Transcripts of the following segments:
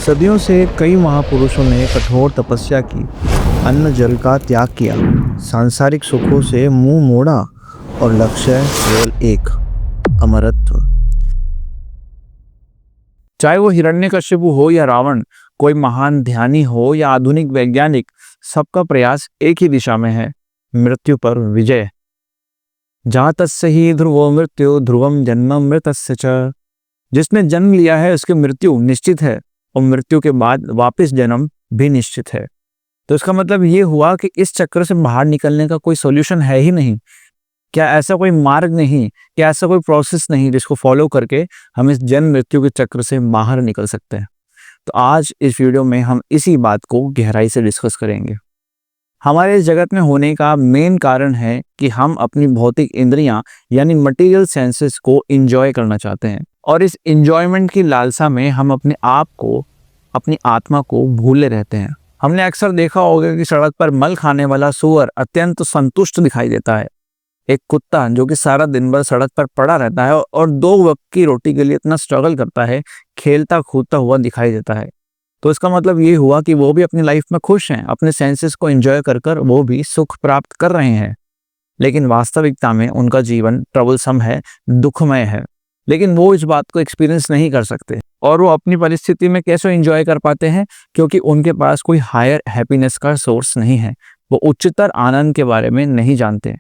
सदियों से कई महापुरुषों ने कठोर तपस्या की, अन्न जल का त्याग किया, सांसारिक सुखों से मुंह मोड़ा और लक्ष्य केवल एक, अमरत्व। चाहे वो हिरण्यकशिपु हो या रावण, कोई महान ध्यानी हो या आधुनिक वैज्ञानिक, सबका प्रयास एक ही दिशा में है, मृत्यु पर विजय। जातस्य ही ध्रुवो मृत्यु ध्रुवम जन्म मृतस्य च। जिसने जन्म लिया है उसकी मृत्यु निश्चित है और मृत्यु के बाद वापस जन्म भी निश्चित है। तो इसका मतलब ये हुआ कि इस चक्र से बाहर निकलने का कोई सॉल्यूशन है ही नहीं। क्या ऐसा कोई मार्ग नहीं, क्या ऐसा कोई प्रोसेस नहीं जिसको फॉलो करके हम इस जन्म मृत्यु के चक्र से बाहर निकल सकते हैं? तो आज इस वीडियो में हम इसी बात को गहराई से डिस्कस करेंगे। हमारे इस जगत में होने का मेन कारण है कि हम अपनी भौतिक इंद्रियां यानी मटेरियल सेंसेस को एंजॉय करना चाहते हैं, और इस एंजॉयमेंट की लालसा में हम अपने आप को, अपनी आत्मा को भूले रहते हैं। हमने अक्सर देखा होगा कि सड़क पर मल खाने वाला सूअर अत्यंत संतुष्ट दिखाई देता है। एक कुत्ता जो कि सारा दिन भर सड़क पर पड़ा रहता है और 2 वक्त की रोटी के लिए इतना स्ट्रगल करता है, खेलता कूदता हुआ दिखाई देता है। तो इसका मतलब ये हुआ कि वो भी अपनी लाइफ में खुश हैं, अपने सेंसेस को एंजॉय कर कर वो भी सुख प्राप्त कर रहे हैं। लेकिन वास्तविकता में उनका जीवन ट्रबलसम है, दुखमय है। लेकिन वो इस बात को एक्सपीरियंस नहीं कर सकते, और वो अपनी परिस्थिति में कैसे एंजॉय कर पाते हैं? क्योंकि उनके पास कोई हायर हैप्पीनेस का सोर्स नहीं है, वो उच्चतर आनंद के बारे में नहीं जानते।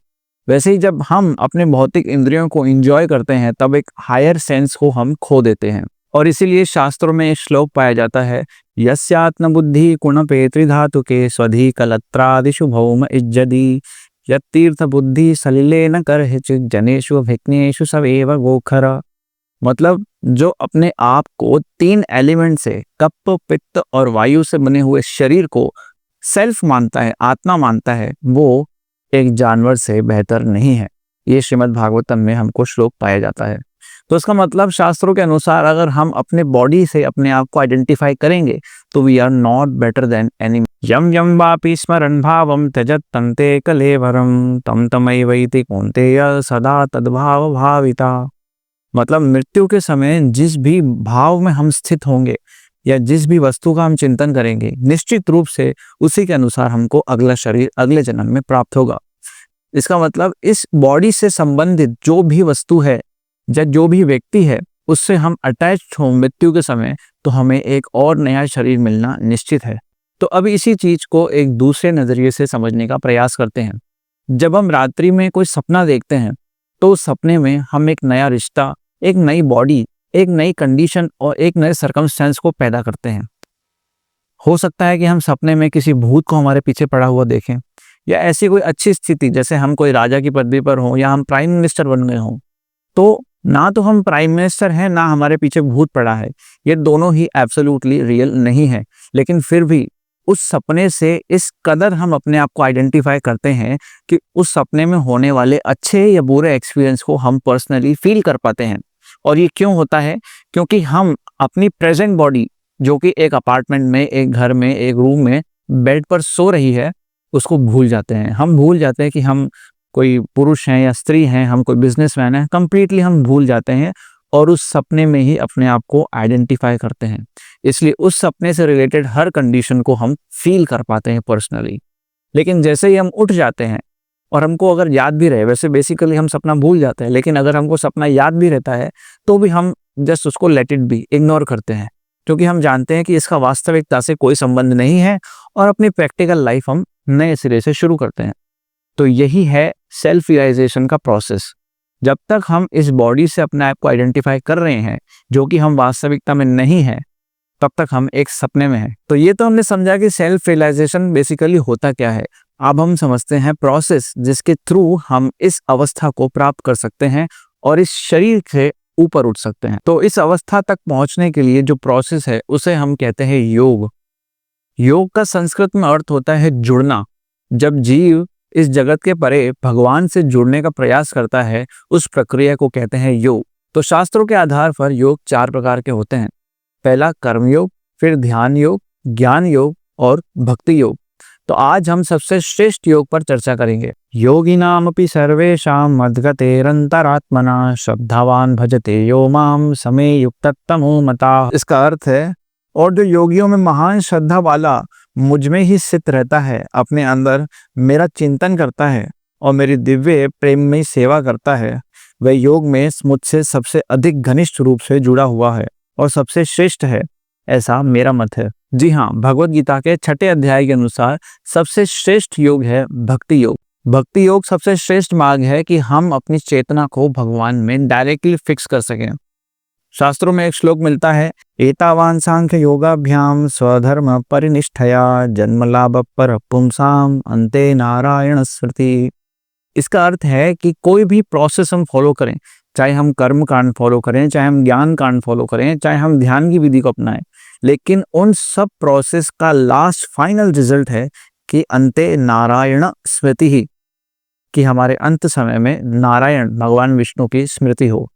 वैसे ही जब हम अपने भौतिक इंद्रियों को एंजॉय करते हैं तब एक हायर सेंस को हम खो देते हैं। और इसीलिए शास्त्रों में एक श्लोक पाया जाता है, यस्यात्म बुद्धि कुणपे त्रिधातु के स्वधि कलत्रादिषु भौम इज्जदी यतीर्थ बुद्धि सलिले न करहिचित् जनेषु भिक्नेषु सवेव गोखर। मतलब जो अपने आप को 3 एलिमेंट से, कप, पित्त और वायु से बने हुए शरीर को सेल्फ मानता है, आत्मा मानता है, वो एक जानवर से बेहतर नहीं है। ये श्रीमद् भागवतम में हमको श्लोक पाया जाता है। तो इसका मतलब शास्त्रों के अनुसार अगर हम अपने बॉडी से अपने आप को आइडेंटिफाई करेंगे तो we are not better than any. यम यम वापि स्मरन् भावम त्यजत तन्ते कलेवरम तम तमैवैति कौन्तेय सदा तद्भाव भाविता। मतलब मृत्यु के समय जिस भी भाव में हम स्थित होंगे या जिस भी वस्तु का हम चिंतन करेंगे, निश्चित रूप से उसी के अनुसार हमको अगला शरीर अगले जन्म में प्राप्त होगा। इसका मतलब इस बॉडी से संबंधित जो भी वस्तु है या जो भी व्यक्ति है, उससे हम अटैच्ड हों मृत्यु के समय, तो हमें एक और नया शरीर मिलना निश्चित है। तो अब इसी चीज को एक दूसरे नजरिए से समझने का प्रयास करते हैं। जब हम रात्रि में कोई सपना देखते हैं तो उस सपने में हम एक नया रिश्ता, एक नई बॉडी, एक नई कंडीशन और एक नए सर्कमस्टेंस को पैदा करते हैं। हो सकता है कि हम सपने में किसी भूत को हमारे पीछे पड़ा हुआ देखें, या ऐसी कोई अच्छी स्थिति जैसे हम कोई राजा की पदवी पर हों या हम प्राइम मिनिस्टर बन गए हों। तो ना तो हम प्राइम मिनिस्टर हैं, ना हमारे पीछे भूत पड़ा है। ये दोनों ही एब्सोल्युटली रियल नहीं है। लेकिन फिर भी उस सपने से इस कदर हम अपने आप को आइडेंटिफाई करते हैं कि उस सपने में होने वाले अच्छे या बुरे एक्सपीरियंस को हम पर्सनली फील कर पाते हैं। और ये क्यों होता है? क्योंकि हम अपनी प्रेजेंट बॉडी, जो कि एक अपार्टमेंट में, एक घर में, एक रूम में बेड पर सो रही है, उसको भूल जाते हैं। हम भूल जाते हैं कि हम कोई पुरुष हैं या स्त्री हैं, हम कोई बिजनेसमैन हैं, कंप्लीटली हम भूल जाते हैं और उस सपने में ही अपने आप को आइडेंटिफाई करते हैं। इसलिए उस सपने से रिलेटेड हर कंडीशन को हम फील कर पाते हैं पर्सनली। लेकिन जैसे ही हम उठ जाते हैं और हमको अगर याद भी रहे, वैसे बेसिकली हम सपना भूल जाते हैं, लेकिन अगर हमको सपना याद भी रहता है तो भी हम जस्ट उसको लेट इट बी, इग्नोर करते हैं, क्योंकि हम जानते हैं कि इसका वास्तविकता से कोई संबंध नहीं है और अपनी प्रैक्टिकल लाइफ हम नए सिरे से शुरू करते हैं। तो यही है सेल्फ रियलाइजेशन का प्रोसेस। जब तक हम इस बॉडी से अपने आप को आइडेंटिफाई कर रहे हैं जो कि हम वास्तविकता में नहीं है, तब तक हम एक सपने में हैं। तो ये तो हमने समझा कि सेल्फ रियलाइजेशन बेसिकली होता क्या है। अब हम समझते हैं प्रोसेस जिसके थ्रू हम इस अवस्था को प्राप्त कर सकते हैं और इस शरीर से ऊपर उठ सकते हैं। तो इस अवस्था तक पहुंचने के लिए जो प्रोसेस है उसे हम कहते हैं योग। योग का संस्कृत में अर्थ होता है जुड़ना। जब जीव इस जगत के परे भगवान से जुड़ने का प्रयास करता है, उस प्रक्रिया को कहते हैं योग। तो शास्त्रों के आधार पर योग 4 प्रकार के होते हैं। पहला कर्मयोग, फिर ध्यान योग, ज्ञान योग और भक्ति योग। तो आज हम सबसे श्रेष्ठ योग पर चर्चा करेंगे। योगिनामपि सर्वेषां मद्गतेरन्तरात्मना श्रद्धावान भजते यो माम समे युक्ततमो मता। इसका अर्थ है, और जो योगियों में महान श्रद्धा वाला मुझ में ही स्थित रहता है, अपने अंदर मेरा चिंतन करता है और मेरी दिव्य प्रेम में सेवा करता है, वह योग में मुझसे सबसे अधिक घनिष्ठ रूप से जुड़ा हुआ है और सबसे श्रेष्ठ है, ऐसा मेरा मत है। जी हाँ, भगवत गीता के 6 अध्याय के अनुसार सबसे श्रेष्ठ योग है भक्ति योग। भक्ति योग सबसे श्रेष्ठ मार्ग है कि हम अपनी चेतना को भगवान में डायरेक्टली फिक्स कर सकें। शास्त्रों में एक श्लोक मिलता है, एतावान सांख्य योगाभ्याम स्वधर्म परिनिष्ठया जन्म लाभ पर पुंसाम अंते नारायण स्मृति। इसका अर्थ है कि कोई भी प्रोसेस हम फॉलो करें, चाहे हम कर्म कांड फॉलो करें, चाहे हम ज्ञान कांड फॉलो करें, चाहे हम ध्यान की विधि को अपनाएं, लेकिन उन सब प्रोसेस का लास्ट फाइनल रिजल्ट है कि अंते नारायण स्मृति ही, कि हमारे अंत समय में नारायण भगवान विष्णु की स्मृति हो।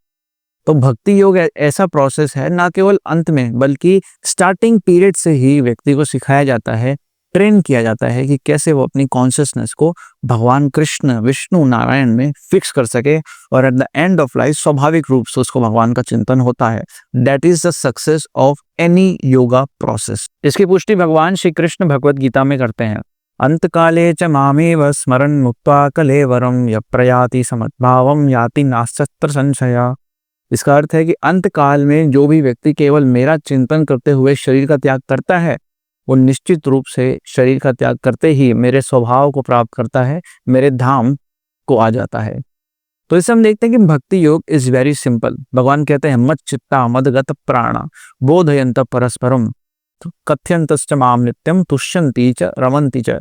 तो भक्ति योग ऐसा प्रोसेस है, ना केवल अंत में बल्कि स्टार्टिंग पीरियड से ही व्यक्ति को सिखाया जाता है, ट्रेन किया जाता है कि कैसे वो अपनी कॉन्शियसनेस को भगवान कृष्ण विष्णु नारायण में फिक्स कर सके और at the end of life स्वाभाविक रूप से उसको भगवान का चिंतन होता है। That is the success of any yoga process. इसकी पुष्टि भगवान श्री कृष्ण भगवत गीता में करते हैं, अंत काले च मामेव स्मरन् मुक्त्वा कलेवरम य प्रयाति समद्भावम याति नास्त्र संशया। इसका अर्थ है कि अंत काल में जो भी व्यक्ति केवल मेरा चिंतन करते हुए शरीर का त्याग करता है, वो निश्चित रूप से शरीर का त्याग करते ही मेरे स्वभाव को प्राप्त करता है, मेरे धाम को आ जाता है। तो इससे हम देखते हैं कि भक्ति योग इज वेरी सिंपल। भगवान कहते हैं मत चित्ता मदगत प्राणा बोधयंत परस्परम कथ्यंतश्च माम नित्यम तुष्यंती च रमन्ति च,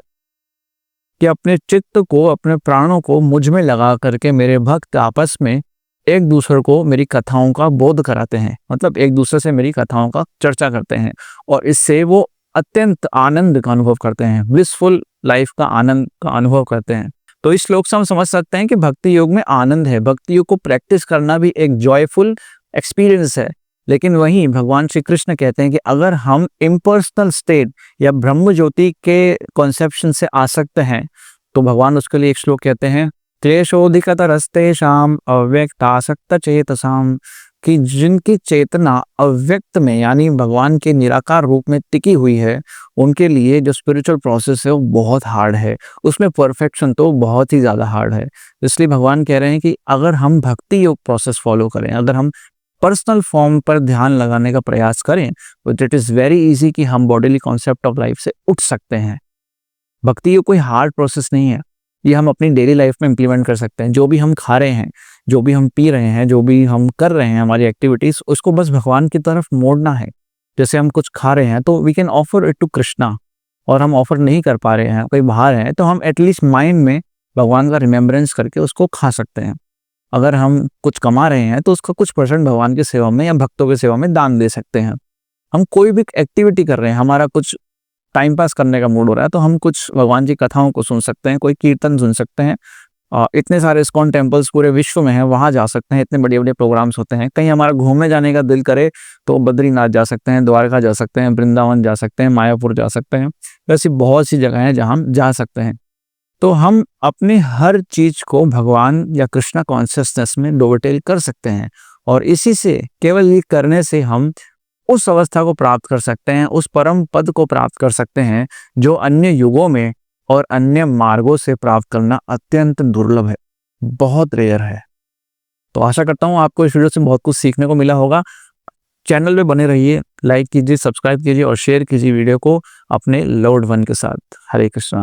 कि अपने चित्त को अपने प्राणों को मुझ में लगा करके मेरे भक्त आपस में एक दूसरे को मेरी कथाओं का बोध कराते हैं, मतलब एक दूसरे से मेरी कथाओं का चर्चा करते हैं और इससे वो अत्यंत आनंद का अनुभव करते हैं, ब्लिसफुल लाइफ का आनंद का अनुभव करते हैं। तो इस श्लोक से हम समझ सकते हैं कि भक्ति योग में आनंद है। भक्ति योग को प्रैक्टिस करना भी एक जॉयफुल एक्सपीरियंस है। लेकिन वहीं भगवान श्री कृष्ण कहते हैं कि अगर हम इम्पर्सनल स्टेट या ब्रह्म ज्योति के कॉन्सेप्शन से आसक्त हैं, तो भगवान उसके लिए एक श्लोक कहते हैं, क्लेशोधिकतरस्तेषां अव्यक्तासक्त चेतसाम, कि जिनकी चेतना अव्यक्त में यानी भगवान के निराकार रूप में टिकी हुई है, उनके लिए जो स्पिरिचुअल प्रोसेस है वो बहुत हार्ड है, उसमें परफेक्शन तो बहुत ही ज़्यादा हार्ड है। इसलिए भगवान कह रहे हैं कि अगर हम भक्ति योग प्रोसेस फॉलो करें, अगर हम पर्सनल फॉर्म पर ध्यान लगाने का प्रयास करें, तो इट इज़ वेरी इजी कि हम बॉडीली कॉन्सेप्ट ऑफ लाइफ से उठ सकते हैं। भक्ति योग कोई हार्ड प्रोसेस नहीं है, ये हम अपनी डेली लाइफ में इम्प्लीमेंट कर सकते हैं। जो भी हम खा रहे हैं, जो भी हम पी रहे हैं, जो भी हम कर रहे हैं हमारी एक्टिविटीज़, उसको बस भगवान की तरफ मोड़ना है। जैसे हम कुछ खा रहे हैं तो we can offer it to Krishna, और हम ऑफर नहीं कर पा रहे हैं, कोई बाहर है, तो हम एटलीस्ट माइंड में भगवान का रिमेम्बरेंस करके उसको खा सकते हैं। अगर हम कुछ कमा रहे हैं तो उसका कुछ परसेंट भगवान की सेवा में या भक्तों की सेवा में दान दे सकते हैं। हम कोई भी एक्टिविटी कर रहे हैं, हमारा कुछ टाइम पास करने का मूड हो रहा है, तो हम कुछ भगवान की कथाओं को सुन सकते हैं, कोई कीर्तन सुन सकते हैं। इतने सारे इस्कॉन टेम्पल्स पूरे विश्व में हैं, वहाँ जा सकते हैं, इतने बड़े बड़े प्रोग्राम्स होते हैं। कहीं हमारा घूमने जाने का दिल करे तो बद्रीनाथ जा सकते हैं, द्वारका जा सकते हैं, वृंदावन जा सकते हैं, मायापुर जा सकते हैं। वैसी बहुत सी जगह हैं जहाँ हम जा सकते हैं। तो हम अपने हर चीज़ को भगवान या कृष्णा कॉन्शियसनेस में डोवरटेल कर सकते हैं, और इसी से, केवल ये करने से हम उस अवस्था को प्राप्त कर सकते हैं, उस परम पद को प्राप्त कर सकते हैं जो अन्य युगों में और अन्य मार्गों से प्राप्त करना अत्यंत दुर्लभ है, बहुत रेयर है। तो आशा करता हूँ आपको इस वीडियो से बहुत कुछ सीखने को मिला होगा। चैनल पे बने रहिए, लाइक कीजिए, सब्सक्राइब कीजिए और शेयर कीजिए वीडियो को अपने लव्ड वन के साथ। हरे कृष्णा।